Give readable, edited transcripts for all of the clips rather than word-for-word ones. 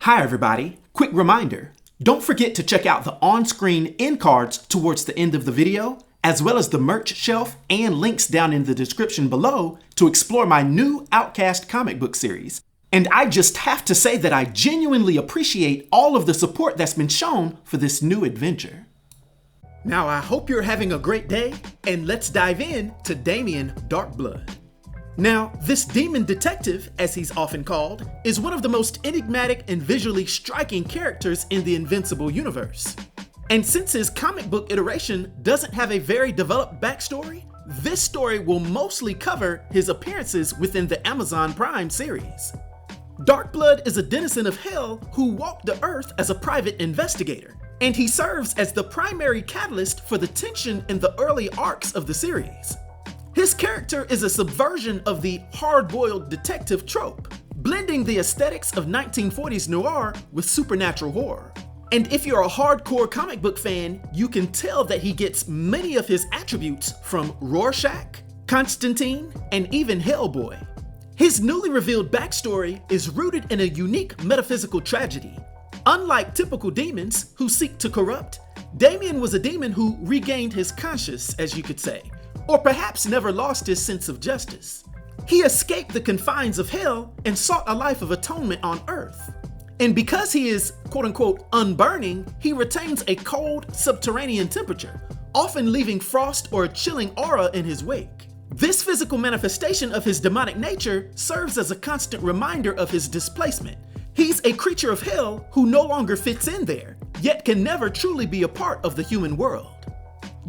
Hi everybody, quick reminder, don't forget to check out the on-screen end cards towards the end of the video, as well as the merch shelf and links down in the description below to explore my new Outcast comic book series. And I just have to say that I genuinely appreciate all of the support that's been shown for this new adventure. Now I hope you're having a great day, and let's dive in to Damien Darkblood. Now, this demon detective, as he's often called, is one of the most enigmatic and visually striking characters in the Invincible universe. And since his comic book iteration doesn't have a very developed backstory, this story will mostly cover his appearances within the Amazon Prime series. Darkblood is a denizen of Hell who walked the earth as a private investigator, and he serves as the primary catalyst for the tension in the early arcs of the series. His character is a subversion of the hard-boiled detective trope, blending the aesthetics of 1940s noir with supernatural horror. And if you're a hardcore comic book fan, you can tell that he gets many of his attributes from Rorschach, Constantine, and even Hellboy. His newly revealed backstory is rooted in a unique metaphysical tragedy. Unlike typical demons who seek to corrupt, Damien was a demon who regained his conscience, as you could say, or perhaps never lost his sense of justice. He escaped the confines of hell and sought a life of atonement on earth. And because he is quote-unquote unburning, he retains a cold subterranean temperature, often leaving frost or a chilling aura in his wake. This physical manifestation of his demonic nature serves as a constant reminder of his displacement. He's a creature of hell who no longer fits in there, yet can never truly be a part of the human world.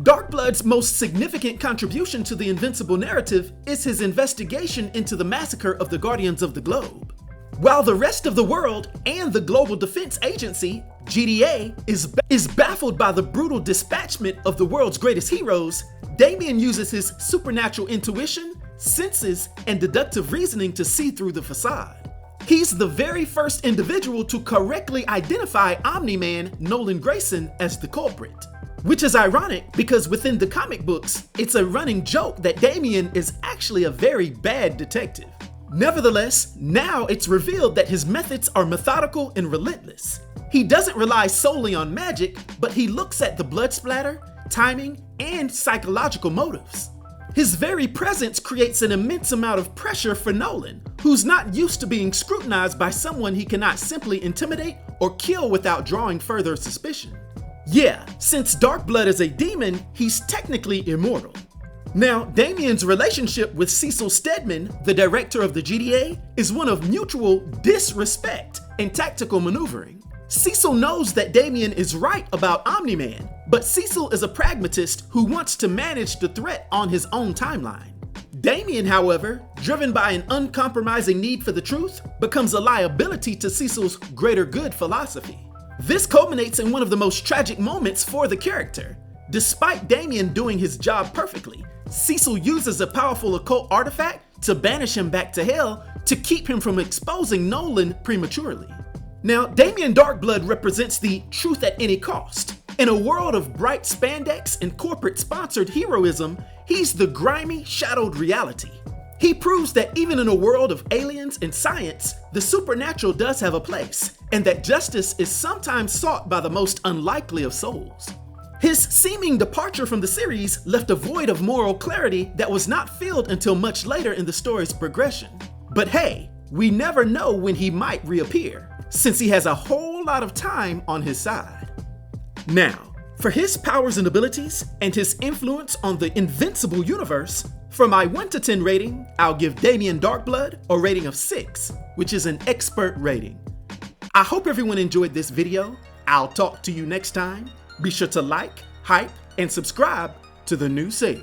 Darkblood's most significant contribution to the Invincible narrative is his investigation into the massacre of the Guardians of the Globe. While the rest of the world and the Global Defense Agency, GDA, is baffled by the brutal dispatchment of the world's greatest heroes, Damien uses his supernatural intuition, senses, and deductive reasoning to see through the facade. He's the very first individual to correctly identify Omni-Man Nolan Grayson as the culprit. Which is ironic because within the comic books, it's a running joke that Damien is actually a very bad detective. Nevertheless, now it's revealed that his methods are methodical and relentless. He doesn't rely solely on magic, but he looks at the blood splatter, timing, and psychological motives. His very presence creates an immense amount of pressure for Nolan, who's not used to being scrutinized by someone he cannot simply intimidate or kill without drawing further suspicion. Yeah, since Darkblood is a demon, he's technically immortal. Now, Damien's relationship with Cecil Stedman, the director of the GDA, is one of mutual disrespect and tactical maneuvering. Cecil knows that Damien is right about Omni-Man, but Cecil is a pragmatist who wants to manage the threat on his own timeline. Damien, however, driven by an uncompromising need for the truth, becomes a liability to Cecil's greater good philosophy. This culminates in one of the most tragic moments for the character. Despite Damien doing his job perfectly, Cecil uses a powerful occult artifact to banish him back to hell to keep him from exposing Nolan prematurely. Now, Damien Darkblood represents the truth at any cost. In a world of bright spandex and corporate-sponsored heroism, he's the grimy, shadowed reality. He proves that even in a world of aliens and science, the supernatural does have a place, and that justice is sometimes sought by the most unlikely of souls. His seeming departure from the series left a void of moral clarity that was not filled until much later in the story's progression. But hey, we never know when he might reappear, since he has a whole lot of time on his side. Now, for his powers and abilities and his influence on the Invincible universe, for my 1 to 10 rating, I'll give Damien Darkblood a rating of 6, which is an expert rating. I hope everyone enjoyed this video. I'll talk to you next time. Be sure to like, hype, and subscribe to the new series.